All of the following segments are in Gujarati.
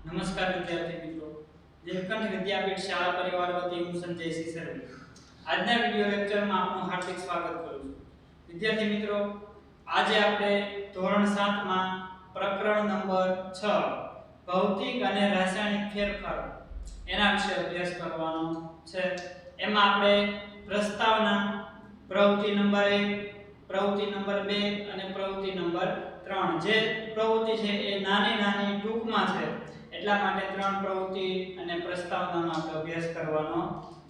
નમસ્કાર વિદ્યાર્થી મિત્રો, નીલકંઠ વિદ્યાપીઠ શાળા પરિવાર વતી હું સંજય સિસરવી આજના વિડિયો લેક્ચરમાં આપનું હાર્દિક સ્વાગત કરું છું. વિદ્યાર્થી મિત્રો, આજે આપણે ધોરણ 7 માં પ્રકરણ નંબર 6 ભૌતિક અને રાસાયણિક ફેરફારો એના વિશે અભ્યાસ કરવાનો છે. એમાં આપણે પ્રસ્તાવના પ્રવૃત્તિ નંબર 1, પ્રવૃત્તિ નંબર 2 અને પ્રવૃત્તિ નંબર 3 જે પ્રવૃત્તિ છે એ નાની ટૂંકમાં છે એટલા માટે 3 પ્રવૃત્તિ અને પ્રસ્તાવનાનો આપણે અભ્યાસ કરવાનો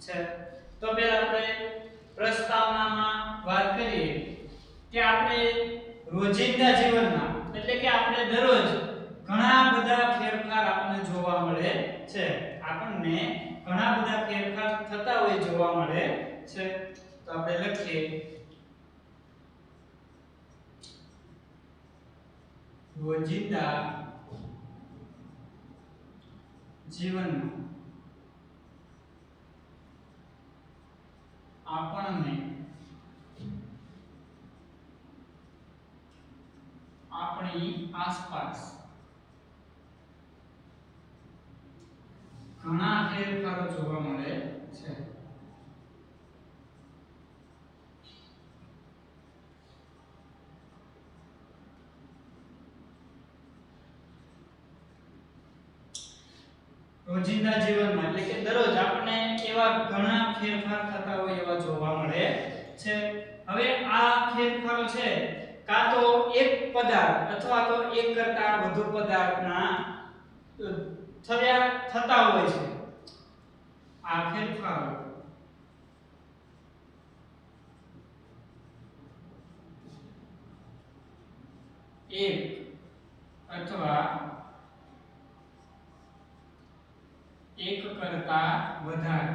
છે. તો પહેલા આપણે પ્રસ્તાવનામાં વાત કરીએ કે આપણે રોજિંદા જીવનમાં એટલે કે આપણે દરરોજ ઘણા બધા ફેરફાર આપણને જોવા મળે છે. આપણને ઘણા બધા ફેરફાર થતા હોય જોવા મળે છે. તો આપણે લખીએ રોજિંદા જીવનમાં આપણને આપણી આસપાસ ઘણા ફેરફારો જોવા મળે છે. રોજિંદા જીવનમાં એટલે કે દરરોજ આપણને એવા ઘણા ફેરફાર થતા હોય એવા જોવા મળે છે. હવે આ ફેરફારો છે કાં તો એક પદાર્થ અથવા તો એક કરતા વધુ પદાર્થના થતા હોય છે. આ ફેરફારો એક અથવા એક કરતા વધારે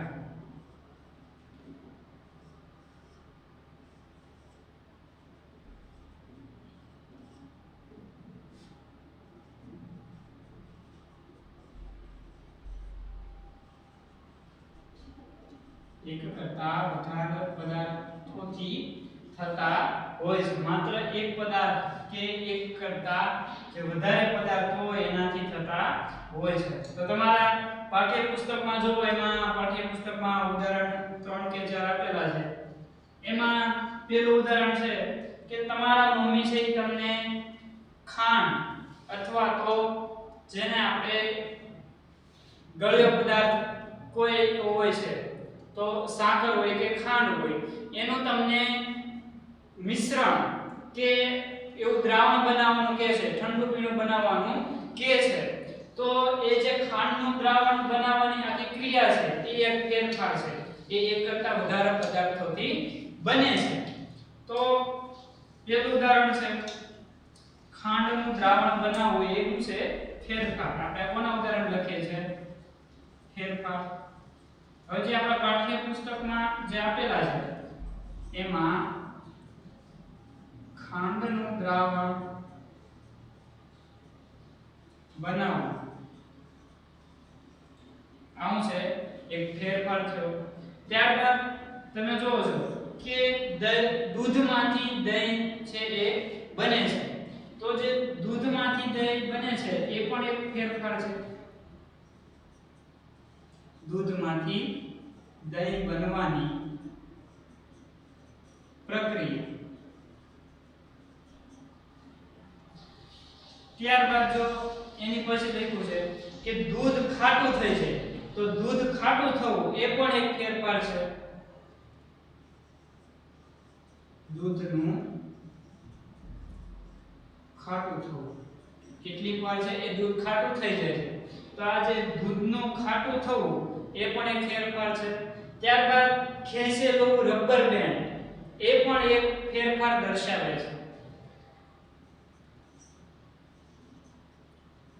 પદાર્થોથી થતા હોય છે. માત્ર એક પદાર્થ કે એક કરતા જે વધારે પદાર્થો હોય એનાથી થતા હોય છે. તો તમારા પાઠ્યપુસ્તકમાં જો એમાં પાઠ્યપુસ્તકમાં ઉદાહરણ 3 કે 4 આપેલા છે. એમાં પહેલું ઉદાહરણ છે કે તમારા મમ્મી છે તમને ખાંડ અથવા તો જેને આપણે ગળ્યો પદાર્થ કોઈ હોય છે તો સાકર હોય કે ખાંડ હોય એનું તમને મિશ્રણ કે એવું દ્રાવણ બનાવવાનું કહે છે, ઠંડુ પીણું બનાવવાનું કહે છે. તો એ જે ખાંડનું દ્રાવણ બનાવવાની આખી ક્રિયા છે એ એક ફેરફાર છે. એ એક કરતા વધારે પદાર્થોથી બને છે. તો પહેલું ઉદાહરણ છે ખાંડનું દ્રાવણ બનાવવું એવું છે ફેરફાર. આપણે કોના ઉદાહરણ લખીએ છે ફેરફાર. હવે જે આપણા પાઠ્યપુસ્તકમાં જે આપેલા છે એમાં ખાંડનું દ્રાવણ બનાવવું આવું છે એક ફેરફાર થયો. ત્યારબાદ તમે જોવો છો કે દૂધમાંથી દહીં છે એ બને છે. તો જે દૂધમાંથી દહીં બને છે એ પણ એક ફેરફાર છે. દૂધમાંથી દહીં બનવાની પ્રક્રિયા. ત્યારબાદ જો એની પછી લખ્યું છે કે દૂધ ખાટું થઈ જાય તો દૂધ ખાટું થવું એ પણ એક ફેરફાર છે. દૂધનું ખાટું થવું કેટલીક વાર છે એ દૂધ ખાટું થઈ જાય છે તો આ જે દૂધનું ખાટું થવું એ પણ એક ફેરફાર છે. ત્યારબાદ ખેંચેલું રબર બેન્ડ એ પણ એક ફેરફાર દર્શાવે છે.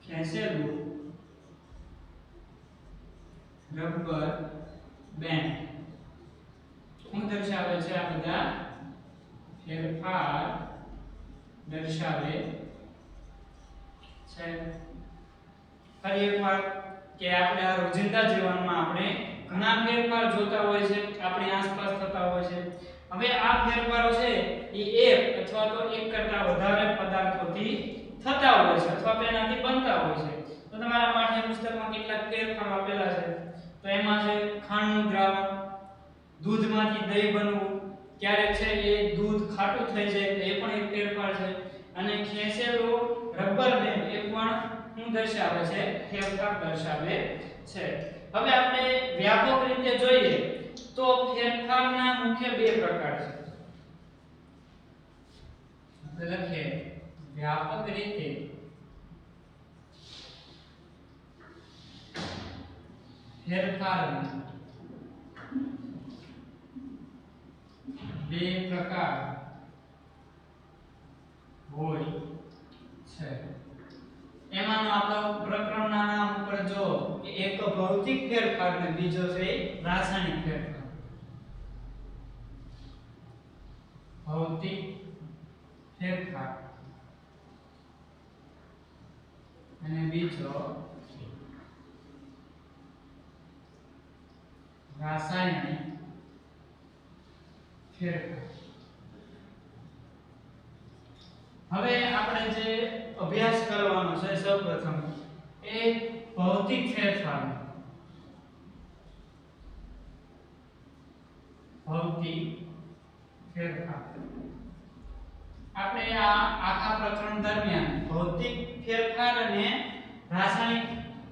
ખેંચેલું રબર બેન્ડ શું દર્શાવે છે? આ બધા ફેરફાર દર્શાવે છે. ફરી એકવાર કે આપણે આ રોજિંદા જીવનમાં આપણે ઘણા ફેરફાર જોતા હોય છે, આપણી આસપાસ થતા હોય છે. હવે આ ફેરફારો છે એ એક અથવા તો એક કરતા વધારે પદાર્થોથી થતા હોય છે અથવા તેનાથી બનતા હોય છે. તો તો તમારા પાઠ્યપુસ્તકમાં કેટલાક ફેરફાર આપેલા છે. તો એમાં છે ખાંડનું દ્રાવણ, દૂધમાંથી દહીં બનવું, ક્યારેક છે એ દૂધ ખાટું થઈ જાય તો એ પણ એક ફેરફાર છે. અને ખેંચેલું રબર બેન્ડ એ પણ શું દર્શાવે છે? ફેરફાર દર્શાવે છે. હવે આપણે વ્યાપક રીતે જોઈએ તો ફેરફારના મુખ્ય બે પ્રકાર છે. લખીએ વ્યાપક રીતે ફેરફારના બે પ્રકાર હોય છે. એમાંનો આપણો પ્રકરણના નામ ઉપર જો કે એક ભૌતિક ફેરફાર ને બીજો છે રાસાયણિક ફેરફાર. ભૌતિક ફેરફાર અને બીજો રાસાયણિક ફેરફાર. હવે આપણે જે અભ્યાસ કરવાનો છે સૌપ્રથમ એ ભૌતિક ફેરફાર. ભૌતિક ફેરફાર આપણે આ આખા પ્રકરણ દરમિયાન ભૌતિક ફેરફાર અને રાસાયણિક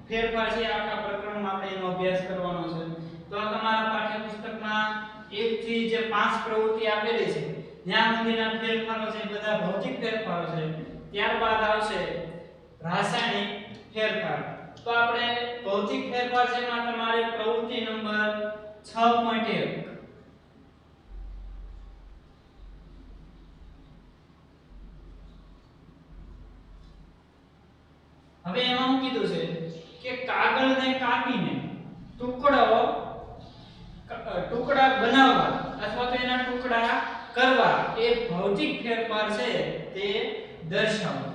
ફેરફાર છે આખા પ્રકરણમાં આપણે એનો અભ્યાસ કરવાનો છે. તો તમારા પાઠ્યપુસ્તકમાં 1 થી જે 5 પ્રવૃત્તિ આપેલી છે જ્યાં સુધીના ફેરફારો છે બધા ભૌતિક ફેરફારો છે. ત્યારબાદ આવશે રાસાયણિક ફેરફાર. તો આપણે ભૌતિક ફેરફાર છે એમાં તમારે પ્રવૃત્તિ નંબર 6.1 હવે એમાં શું કીધું છે કે કાગળને કાપીને ટુકડા બનાવવા અથવા તો એના ટુકડા કરવા એ ભૌતિક ફેરફાર છે તે દર્શાવો.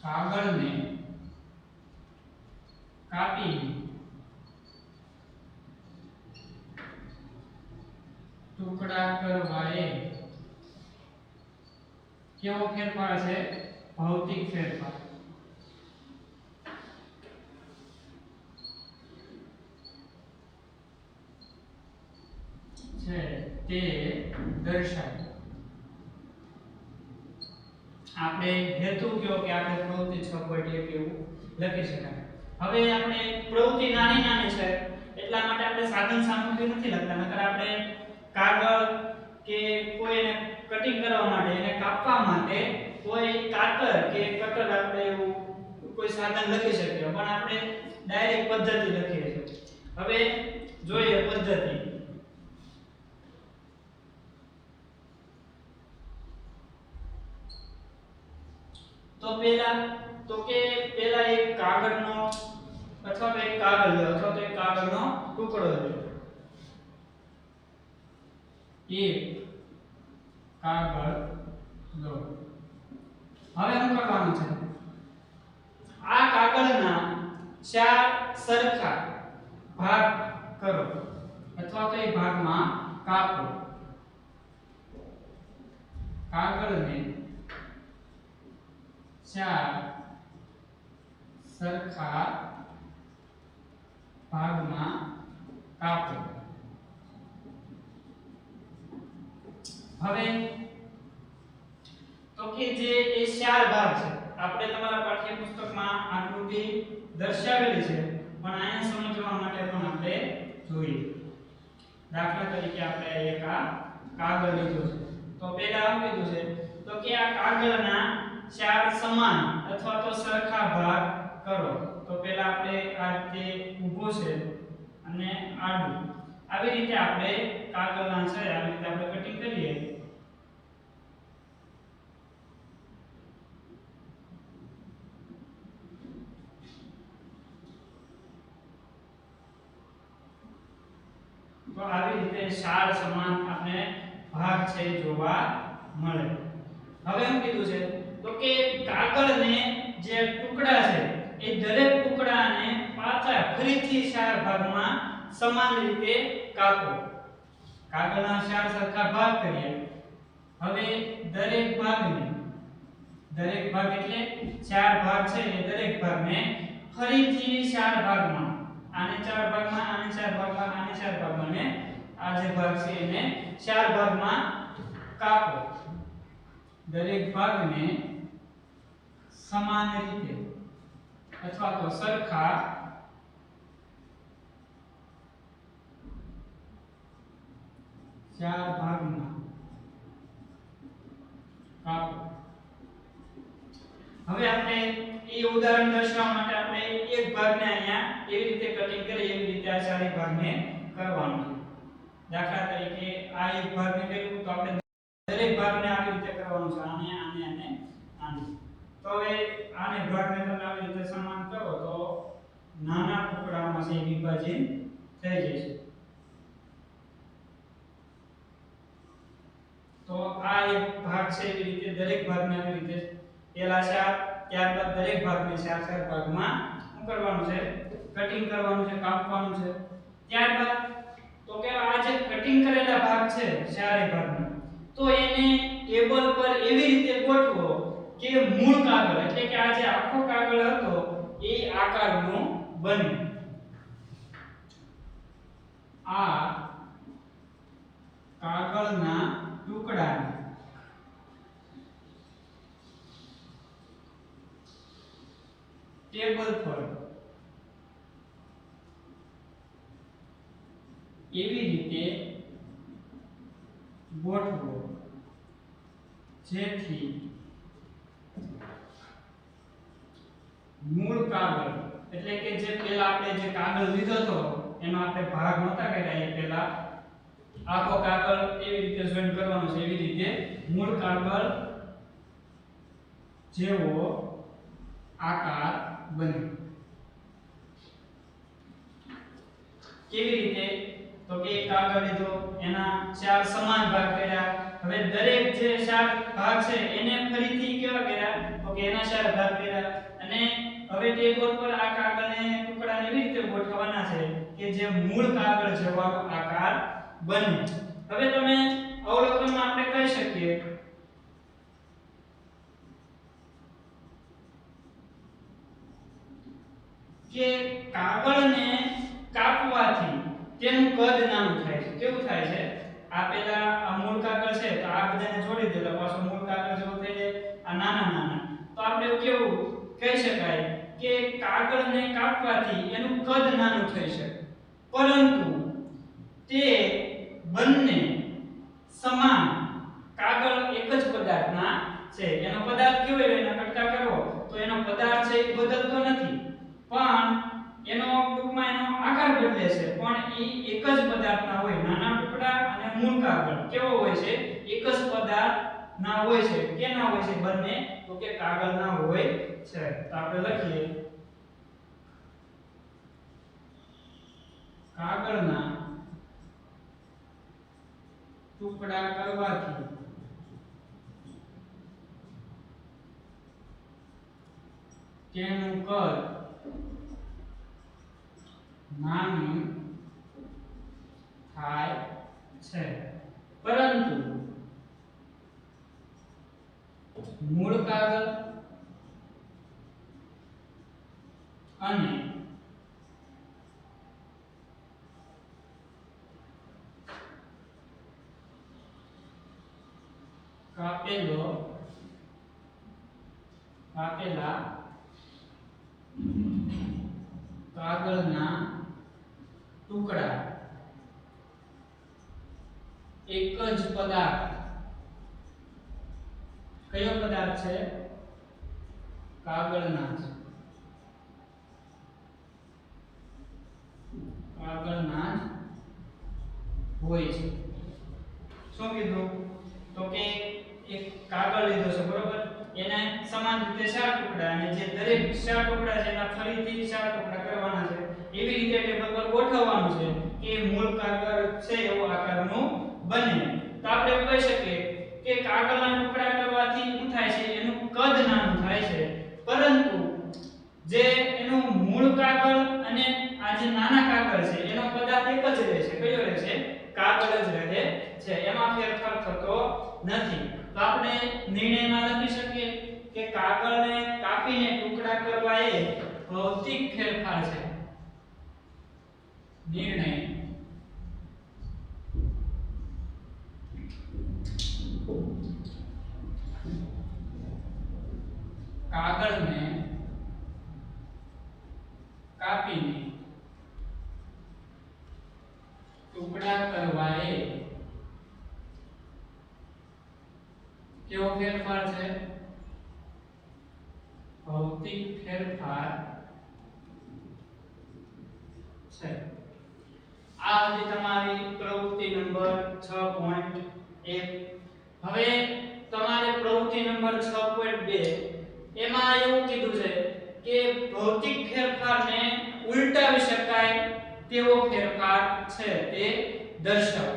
કાગળને કાપી ટુકડા કરવા એ કેવો ફેરફાર છે? ભૌતિક ફેરફાર છે તે દર્શાવે. આપણે હેતુ કયો કે આપણે પ્રવૃત્તિ 6.1 એવું લખી શકાય. હવે આપણે પ્રવૃત્તિ નાની છે એટલા માટે આપણે સાધન સામગ્રી નથી લખતા, નકર આપણે કાગળ કે કોઈને કટિંગ કરવા માટે એને કાપવા માટે કોઈ કાતર કે કટર આપણે એવું કોઈ સાધન લખી શકીએ, પણ આપણે ડાયરેક્ટ પદ્ધતિ લખીએ છીએ. હવે જોઈએ પદ્ધતિ. તો પેલા એક કાગળનો અથવા તો એક કાગળ લો અથવા તો એક કાગળનો ટુકડો લો. એક કાગળ લો. હવે શું કરવાનું છે? આ કાગળના 4 સરખા ભાગ કરો અથવા તો એક ભાગમાં કાપો. કાગળને 4 સરખા ભાગમાં કાપો. હવે તો કે જે એ 4 ભાગ છે આપણે તમારા પાઠ્યપુસ્તકમાં આકૃતિ દર્શાવેલી છે, પણ આને સમજવા માટે પણ આપણે જોઈએ. દાખલા તરીકે આપણે એક આ કાગળ લીધો છે. તો પહેલા શું કીધું છે? તો કે આ કાગળના 4 સમાન અથવા તો સરખા ભાગ કરો. તો પહેલા આપણે આ રીતે ઊભો છે અને આડું આવી રીતે આપણે કાગળના છે આવી રીતે આપણે કટિંગ કરીએ. તો આવી રીતે 4 સમાન આપણે ભાગ છે જોવા મળે. હવે શું કીધું છે? તો કે કાગળને જે ટુકડા છે એ દરેક ટુકડાને પાછા ફરીથી 4 ભાગમાં સમાન રીતે કાપો. કાગળના 4 સરખા ભાગ કરીએ. હવે દરેક ભાગને દરેક ભાગ એટલે 4 ભાગ છે એ દરેક ભાગને ફરીથી 4 ભાગમાં આને 4 ભાગમાં આને 4 ભાગમાં આને 4 ભાગમાં ને આ જે ભાગ છે એને 4 ભાગમાં કાપો દરેક ભાગને સમાન રીતે અથવા તો સરખા 4 ભાગમાં કાપો હવે આપણે એ ઉદાહરણ દર્શાવવા માટે આપણે એક ભાગને અહીંયા એવી રીતે કટિંગ કરી એવી રીતે આ ચારે ભાગને કરવાનું છે દાખલા તરીકે આ એક ભાગને કર્યું તો આપણે દરેક ભાગને આવી રીતે કરવાનું છે આને આને અને આને તો હવે આને ભાગને તમે આવી રીતે સમાન કરો તો નાના ટુકડામાં છે વિભાજિત થઈ જશે તો આ એક ભાગ છે એવી રીતે દરેક ભાગને આવી રીતે પહેલા 4 ત્યારબાદ દરેક ભાગને 4 ભાગમાં શું કરવાનું છે કટિંગ કરવાનું છે કાપવાનું છે ત્યારબાદ તો કે આ જે કટિંગ કરેલા ભાગ છે ચારે ભાગનો તો એને ટેબલ પર એવી રીતે ગોઠવો કે મૂળ કાગળ એટલે કે આ જે આખો કાગળ હતો એ આકારનો બને આ કાગળના ટુકડાને ટેબલ પર એવી રીતે ગોઠવો જેથી મૂળ કાગળ એટલે કે જે પહેલા આપણે જે કાગળ લીધો હતો એનો આપણે ભાગ નહોતા કર્યા એ પહેલા આખો કાગળ એવી રીતે જોઈન કરવાનો છે એવી રીતે મૂળ કાગળ જેવો આકાર બને કેવી રીતે તો કે કાગળ લીધો એના 4 સમાન ભાગ કર્યા હવે દરેક જે 4 ભાગ છે એને ફરીથી કેવા કર્યા તો કે એના 4 ભાગ કર્યા અને હવે ટેબલ પર આ કાગળને ટુકડાને એવી રીતે ગોઠવવાના છે કે જે મૂળ કાગળ જેવો આકાર બને હવે તમે અવલોકનમાં આપણે કહી શકીએ કે કાગળને કાપવાથી તેનું કદ નાનું થાય છે કેવું થાય છે આ પેલા આ મૂળ કાગળ છે તો આ બધાને જોડી દેલા પાછો મૂળ કાગળ જેવો થઈ જાય આ નાના નાના તો આપણે કેવું કહી શકાય કે કાગળને કાપવાથી એનું કદ નાનું થઈ શકે પરંતુ તે બંને સમાન કાગળ એક જ પદાર્થના છે એનો પદાર્થ કેવો હોય એના કટકા કરવો તો એનો પદાર્થ છે એ બદલતો નથી પણ એનો ટૂંકમાં એનો આકાર બદલે છે પણ એ એક જ પદાર્થના હોય નાના ટુકડા અને મૂળ કાગળ કેવો હોય છે એક જ પદાર્થના હોય છે કેના હોય છે બંને તો કે કાગળના હોય છે તો આપણે લખીએ કાગળના ટુકડા કરવાથી તેનું કદ નાનું થાય છે પરંતુ મૂળ કાગળ અને કાપેલા કાગળના ટુકડા એક જ પદાર્થ કયો પદાર્થ છે કાગળના જ હોય છે શું કીધું તો કે એક કાગળ લીધો છે બરોબર એને સમાન રીતે 4 ટુકડા અને જે દરેક 4 ટુકડા છે એના ફરીથી 4 ટુકડા કરવાના છે એવી રીતે ટેબલ પર ગોઠવવાનું છે કે મૂળ કાગળ છે એવો આકારનું બને તો આપણે એવું કહી શકીએ કે કાગળના ટુકડા કરવાથી શું થાય છે એનું કદ નાનું થાય છે પરંતુ જે એનું મૂળ કાગળ અને આ જે નાના કાગળ છે એનો પદાર્થ એક જ રહેશે કયો રહેશે કાગળ જ રહે છે એમાં ફેરફાર થતો નથી તો આપણે નિર્ણયમાં લખી શકીએ કે ભૌતિક ફેરફાર છે નિર્ણય કાગળને કાપીને ટુકડા કરવા એ કેવો ફેરફાર છે ભૌતિક ફેરફાર છે આ હતી તમારી પ્રવૃત્તિ નંબર 6.1 હવે તમારે પ્રવૃત્તિ નંબર 6.2 એમાં એવું કીધું છે કે ભૌતિક ફેરફારને ઉલટાવી શકાય તેવો ફેરફાર છે તે દર્શાવો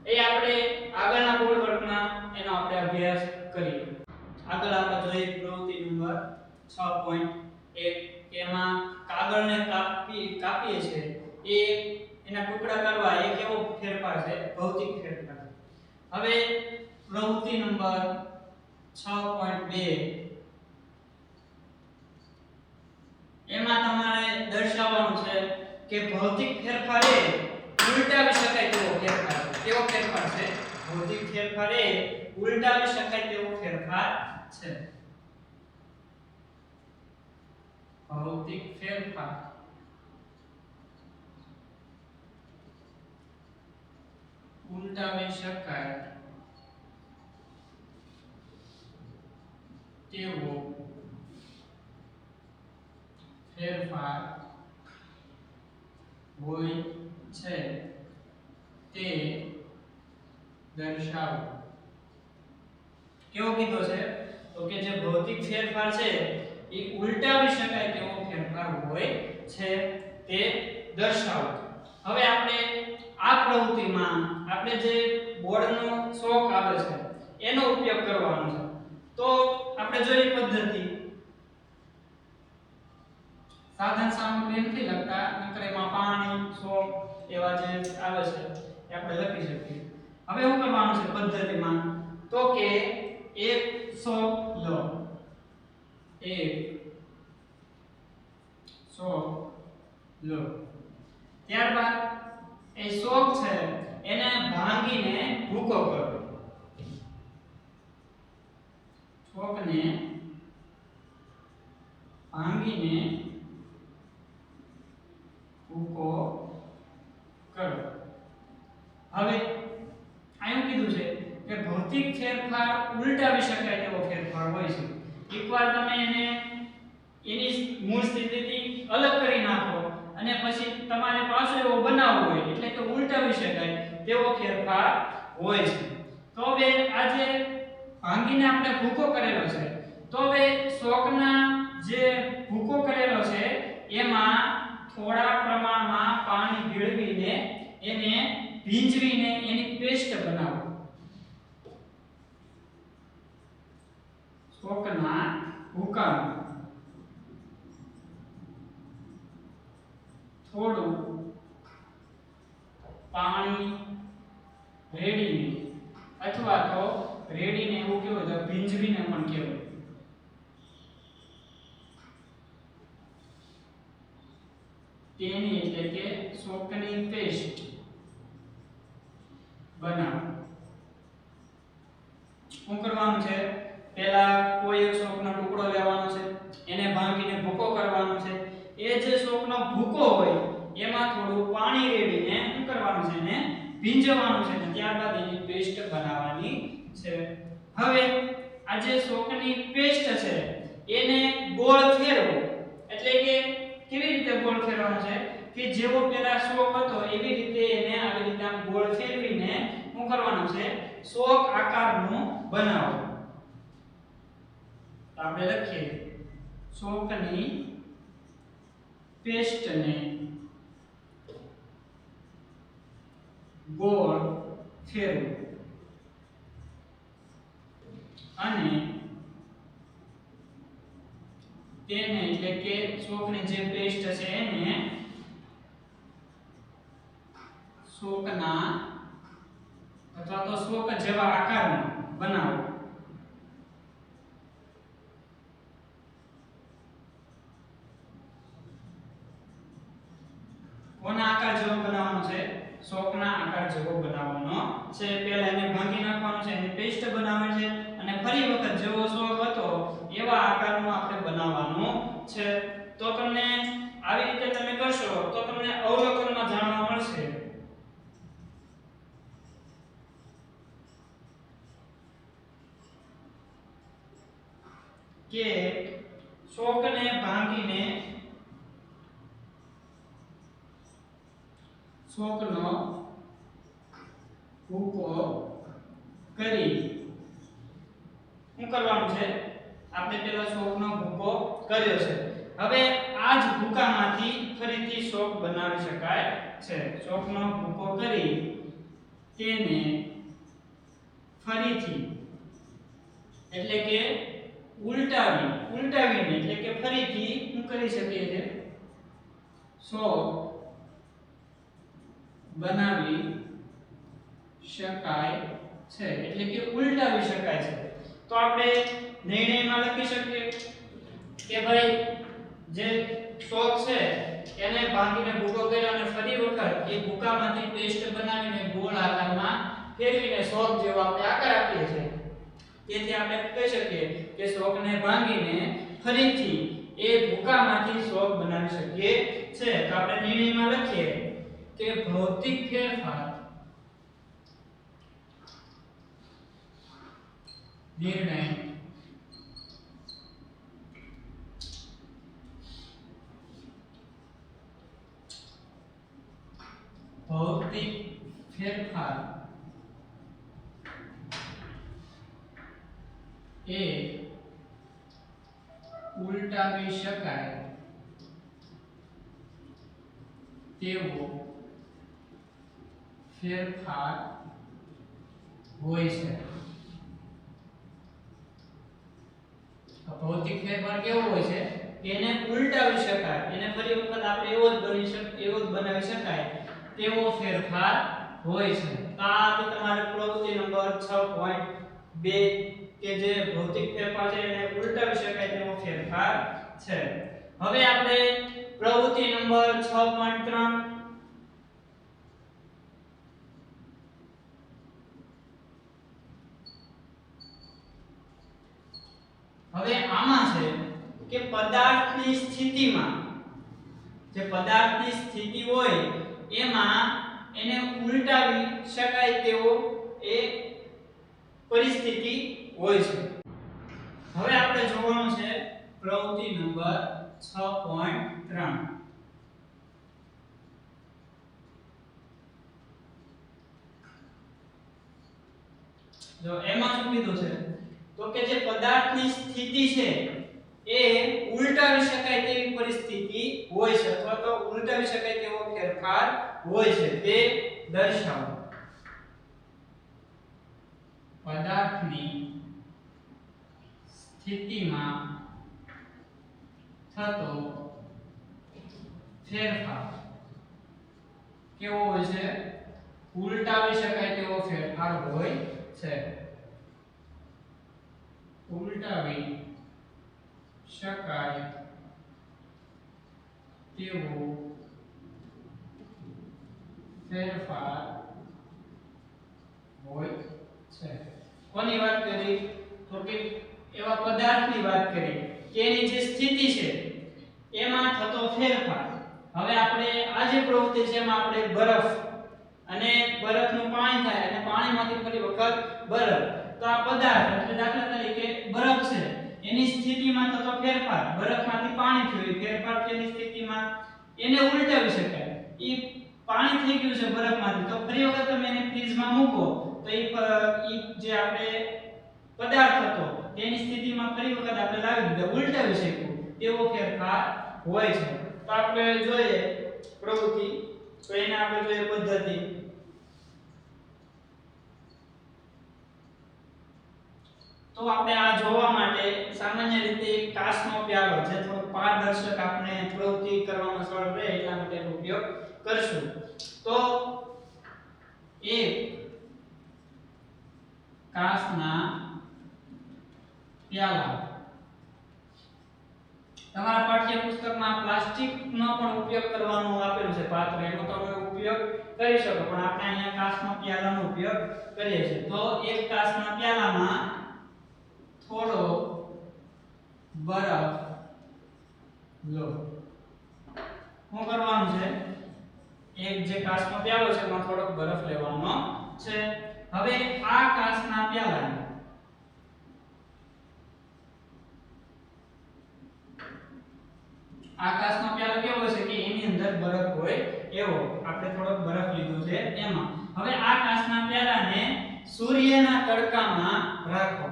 એ આપણે આગળના બોર્ડ વર્કમાં એનો આપણે અભ્યાસ કરીએ આગળ આપણે જોઈએ પ્રવૃત્તિ નંબર 6.1 એમાં કાગળને કાપીએ છે એ એના ટુકડા કરવા એ કેવો ફેરફાર છે ભૌતિક ફેરફાર હવે પ્રવૃત્તિ નંબર 6.2 એમાં તમારે દર્શાવવાનું છે કે ભૌતિક ફેરફાર એ ઉલટાવી શકાય તેવો ફેરફાર છે કેવો ફેરફાર છે ભૌતિક ફેરફાર એ ઉલટાવી શકાય તેવો ફેરફાર છે ભૌતિક ફેરફાર ઉલટાવી શકાય તેવો ફેરફાર હોય છે તે દર્શાવો કેવો કીધો છે તો કે જે ભૌતિક ફેરફાર છે એ ઉલટાવી શકાય તેવો ફેરફાર હોય છે તે દર્શાવો હવે આપણે આ પ્રવૃત્તિમાં આપણે જે બોર્ડનો શોખ આવે છે એનો ઉપયોગ કરવાનો છે તો આપણે જોઈએ પદ્ધતિ સાધન સામગ્રી નથી લખતા નકર એમાં પાણી શોખ એવા જે આવે છે એ આપણે લખી શકીએ હવે શું કરવાનું છે પદ્ધતિમાં તો કે એક શોખ લો એક શોખ લો ત્યારબાદ એ શોખ છે એને ભાંગીને ભૂકો કરો શોખને ભાંગીને ભૂકો કરો હવે આયું કીધું છે કે ભૌતિક ફેરફાર ઉલટાવી શકાય તેવો ફેરફાર હોય છે એકવાર તમે એને એની મૂળ સ્થિતિથી અલગ કરી નાખો અને પછી તમારે પાછો એવો બનાવવો હોય એટલે કે ઉલટાવી શકાય તેવો ફેરફાર હોય છે તો હવે આજે ભાંગીને આપણે ભૂકો કરેલો છે તો હવે શોખના જે ભૂકો કરેલો છે એમાં થોડા પ્રમાણમાં પાણી ભેળવીને એને ભીંજવીને એની પેસ્ટ બનાવો શોખના ભૂકામાં થોડું પાણી રેડીને અથવા તો રેડીને એવું કહેવાય તો ભીંજવીને પણ કહેવાય તેની એટલે કે શોખની પેસ્ટ બનાવો શું કરવાનું છે પહેલા કોઈ એક શોખનો ટુકડો લેવાનો છે એને ભાંગીને ભૂકો કરવાનો છે એ જે શોખનો ભૂકો હોય એમાં થોડું પાણી રેડીને શું કરવાનું છે એને ભીંજવાનું છે અને ત્યારબાદ એની પેસ્ટ બનાવવાની છે હવે આ જે શોખની પેસ્ટ છે એને ગોળ ફેરવો એટલે કે કેવી રીતે ગોળ ફેરવાનો છે કે જેવો પેલા શોખ હતો એવી રીતે એને આવી રીતે આમ ગોળ ફેરવીને શું કરવાનું છે શોખ આકારનું બનાવો તો આપણે લખીએ શોખની પેસ્ટને ગોળ ફેરવો અને તેને એટલે કે શોખની જે પેસ્ટ છે એને શોખના અથવા તો શોખ જેવા આકારમાં બનાવો જેવો બનાવવાનો છે, શોકના આકાર જેવો બનાવવાનો છે. પહેલા એને ભાંગી નાખવાનું છે, એને પેસ્ટ બનાવવાની છે અને ફરી વખત જેવો શોક હતો એવા આકારનો આપણે બનાવવાનો છે. તો તમને આવી રીતે તમે કરશો તો તમને અવલોકનમાં જાણવા મળશે કે શોકને ભાંગીને શોકનો ભૂકો કરી શું કરવાનું છે, આપણે પેલા શોકનો ભૂકો કર્યો છે. હવે આ જ ભૂકામાંથી ફરીથી શોક બનાવી શકાય છે. શોકનો ભૂકો કરી તેને ફરીથી એટલે કે ઉલટાવીને એટલે કે ફરીથી શું કરી શકીએ છે, શોક બનાવી શકાય છે એટલે કે ઉલટાવી શકાય છે. તો આપણે નિર્ણયમાં લખી શકીએ કે ભાઈ જે શોક છે એને ભાંગીને ભૂકો કર્યો અને ફરી વખત એ ભૂકામાંથી પેસ્ટ બનાવીને ગોળ આકારમાં ફેરવીને શોક જેવો આપણે આકાર આપીએ છીએ. તેથી આપણે કહી શકીએ કે શોકને ભાંગીને ફરીથી એ ભૂકામાંથી શોક બનાવી શકીએ છે. તો આપણે નિર્ણયમાં લખીએ કે ભૌતિક ફેરફાર નિર્ણય ભૌતિક ફેરફાર એ ઉલટાવી શકાય તેવો ફેરફાર હોય છે. ભૌતિક ફેરફાર કેવો હોય છે કે એને ઉલટાવી શકાય, એને ફરી વખત આપણે એવો જ બનાવી શકાય તેવો ફેરફાર હોય છે. તો આ તો તમારે પ્રવૃત્તિ નંબર 6.2 કે જે ભૌતિક ફેરફાર છે એને ઉલટાવી શકાય તેવો ફેરફાર છે. હવે આપણે પ્રવૃત્તિ નંબર 6.3 હવે આમાં છે કે પદાર્થની સ્થિતિમાં જે પદાર્થની સ્થિતિ હોય એમાં એને ઉલટાવી શકાય તેવો એ પરિસ્થિતિ હોય છે. હવે આપણે જોવાનું છે પ્રવૃત્તિ નંબર 6.3. જો એમાં શું કીધું છે તો કે જે પદાર્થની સ્થિતિ છે એ ઉલટાવી શકાય તેવી પરિસ્થિતિ હોય છે અથવા તો ઉલટાવી શકાય તેવો ફેરફાર હોય છે તે દર્શાવો. પદાર્થની સ્થિતિમાં થતો ફેરફાર કેવો હોય છે, ઉલટાવી શકાય તેવો ફેરફાર હોય છે. ઉલટાવી શકાય તેવો ફેરફાર હોય છે. કોની વાત કરી તો કે એવા પદાર્થની વાત કરી કે એની જે સ્થિતિ છે એમાં થતો ફેરફાર. હવે આપણે આ જે પ્રવૃત્તિ છે એમાં આપણે બરફ અને બરફનું પાણી થાય અને પાણીમાંથી ફરી વખત બરફ. તો આ પદાર્થ એટલે દાખલા તરીકે બરફ છે એની સ્થિતિમાં થતો ફેરફાર, બરફમાંથી પાણી થયું એ ફેરફાર તેની સ્થિતિમાં એને ઉલટાવી શકાય. એ પાણી થઈ ગયું છે બરફમાંથી તો ફરી વખત તમે એને ફ્રીજમાં મૂકો તો એ જે આપણે પદાર્થ હતો તેની સ્થિતિમાં ફરી વખત આપણે લાવી દીધા, ઉલટાવી શક્યું તેવો ફેરફાર હોય છે. તો આપણે જોઈએ પ્રવૃત્તિ તો એને આપણે જોઈએ પદ્ધતિ. તો આપણે આ જોવા માટે સામાન્ય રીતે એક કાચનો પ્યાલો જે થોડો પારદર્શક આપણે પ્રવૃત્તિ કરવામાં સરળ રહે એટલા માટે એનો ઉપયોગ કરશું. તો એક કાચના પ્યાલા. તમારા પાઠ્યપુસ્તકમાં પ્લાસ્ટિકનો પણ ઉપયોગ કરવાનો આપેલું છે પાત્ર, એનો તમે ઉપયોગ ઉપયોગ કરી શકો, પણ આપણે અહીંયા કાચના પ્યાલાનો ઉપયોગ કરીએ છીએ. તો એક કાચના પ્યાલામાં થોડો બરફ લો. શું કરવાનું છે? એક જે કાચનો પ્યાલો છે એમાં થોડોક બરફ લેવાનો છે. હવે આ કાચના પ્યાલાને આ કાચનો પ્યાલો કેવો છે કે એની અંદર બરફ હોય એવો આપણે થોડોક બરફ લીધો છે એમાં. હવે આ કાચના પ્યાલાને સૂર્યના તડકામાં રાખો.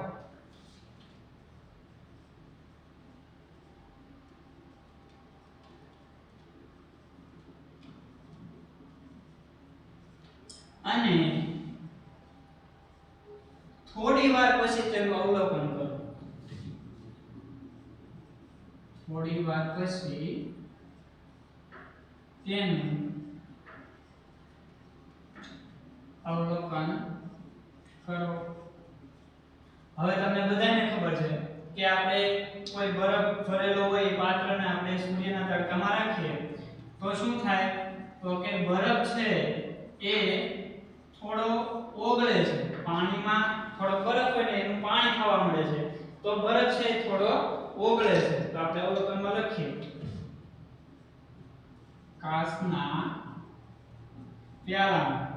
અને થોડી વાર પછી તેનું અવલોકન કરો. થોડી વાર પછી તેનું અવલોકન કરો. હવે તમને બધાને ખબર છે કે આપણે કોઈ બરફ ભરેલો હોય એ પાત્રને આપણે સૂર્યના તડકામાં રાખીએ તો શું થાય? તો કે બરફ છે એ થોડો ઓગળે છે. પાણીમાં થોડો બરફ હોય ને એનું પાણી થવા મળે છે, તો બરફ છે થોડો ઓગળે છે. તો આપણે અવલોકનમાં લખીએ કાચના પ્યાલામાં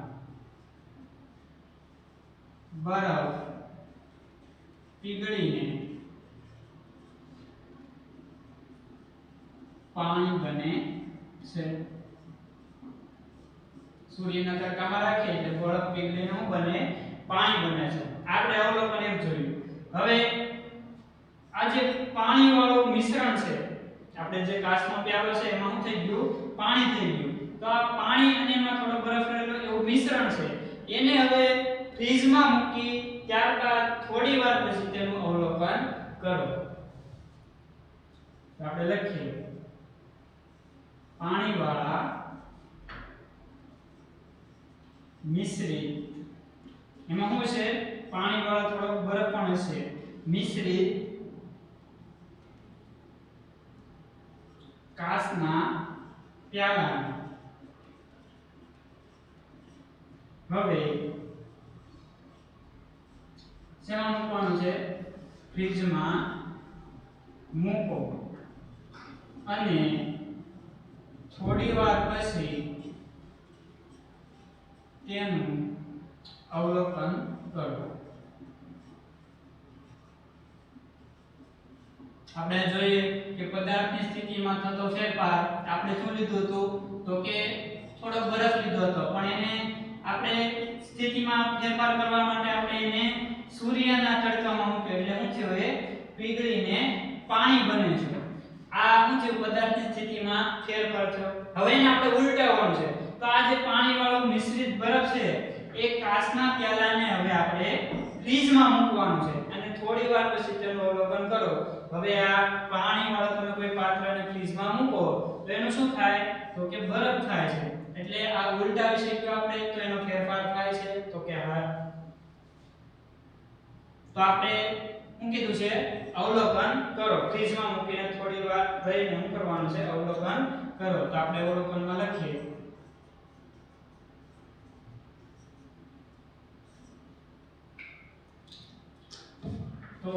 બરફ પીગળીને પાણી બને છે. સૂર્યના તડકામાં રાખીએ એટલે બરફ પીગળીને શું બને? પાણી બને છે. આપણે અવલોકન એમ જોયું. હવે આ જે પાણી વાળું મિશ્રણ છે, આપણે જે કાચનો પ્યાલો છે એમાં શું થઈ ગયું? પાણી થઈ ગયું. તો આ પાણી અને એમાં થોડો બરફ રહેલો એવું મિશ્રણ છે, એને હવે ફ્રીજમાં મૂકી ત્યારબાદ થોડી વાર પછી તેનું અવલોકન કરો. તો આપણે લખીએ પાણીવાળા મિશ્રિત, એમાં શું છે? પાણીવાળા થોડો બરફ પણ હશે. મિશ્રિત કાચના પ્યાલાને હવે શેમાં મૂકવાનું છે? ફ્રીજમાં મૂકો અને થોડી વાર પછી તેનું અવલોકન કરો. આપણે જોઈએ કે પદાર્થની સ્થિતિમાં થતો ફેરફાર. આપણે શું લીધું હતું? તો કે થોડો બરફ લીધો હતો, પણ એને આપણે સ્થિતિમાં ફેરફાર કરવા માટે આપણે એને સૂર્યના તડકામાં મૂક્યો એટલે શું થયું? એ પીગળીને પાણી બને છે. આ શું થયું? પદાર્થની સ્થિતિમાં ફેરફાર થયો. હવે એને આપણે ઉલટાવવાનું છે. તો આ જે પાણીવાળો મિશ્રિત બરફ છે એ કાચના પ્યાલાને હવે આપણે ફ્રીજમાં મૂકવાનું છે અને થોડી વાર પછી તેનું અવલોકન કરો. હવે આ પાણીવાળો તમે કોઈ પાત્રને ફ્રીજમાં મૂકો તો એનું શું થાય? તો કે બરફ થાય છે. એટલે આ ઉલટાવી શક્યો આપણે તો એનો ફેરફાર થાય છે. તો કે હા. તો આપણે શું કીધું છે? અવલોકન કરો. ફ્રીજમાં મૂકીને થોડી વાર રહીને શું કરવાનું છે? અવલોકન કરો. તો આપણે અવલોકનમાં લખીએ તો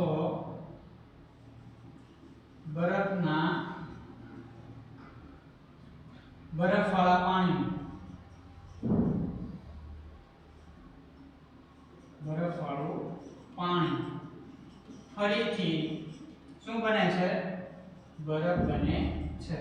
બરફવાળા પાણી બરફવાળું પાણી ફરીથી શું બને છે? બરફ બને છે.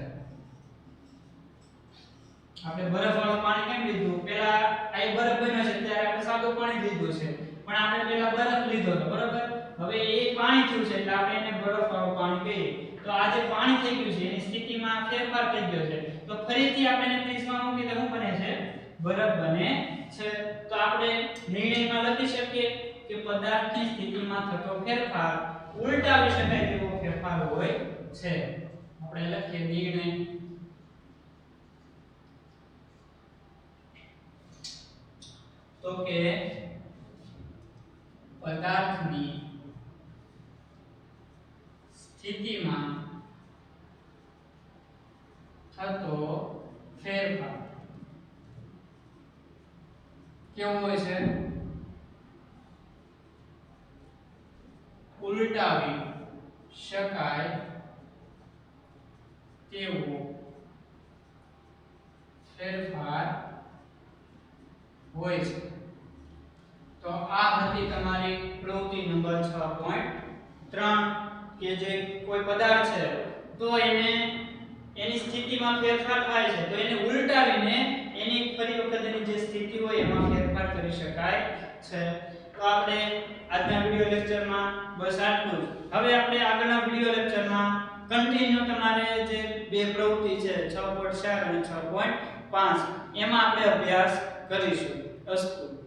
આપણે બરફવાળું પાણી કેમ લીધું? પહેલા આ બરફ બન્યો છે ત્યારે આપણે સાદું પાણી લીધું છે, પણ આપણે પહેલા બરફ લીધો હતો, બરોબર? હવે એ પાણી થયું છે એટલે આપણે એને બરફવાળું પાણી કહીએ. તો આ જે પાણી થઈ ગયું છે એની સ્થિતિમાં ફેરફાર થઈ ગયો છે, તો ફરીથી આપણે એને ફ્રીજમાં મૂકીએ તો શું બને છે? બરફ બને છે. તો આપણે નિર્ણયમાં લખી શકીએ કે પદાર્થની સ્થિતિમાં થતો ફેરફાર ઉલટાવી શકાય તેવો ફેરફાર હોય છે. આપણે લખીએ નિર્ણય તો કે પદાર્થની સ્થિતિમાં થતો ફેરફાર કેવું હોય છે? ઉલટાવી શકાય તેવો ફેરફાર હોય છે. તો આ હતી તમારી પ્રવૃત્તિ નંબર 6.3 કે જે કોઈ પદાર્થ છે તો એને એની સ્થિતિમાં ફેરફાર થાય છે તો એને ઉલટાવીને એની ફરી વખત એની જે સ્થિતિ હોય એમાં ફેરફાર કરી શકાય છે. તો આપણે આજના વિડિયો લેક્ચરમાં બસ આટલું જ. હવે આપણે આગળના વિડિયો લેક્ચરમાં કન્ટિન્યુ તમારે જે બે પ્રવૃત્તિ છે 6.4 અને 6.5 એમાં આપણે અભ્યાસ કરીશું. અસ્તુ.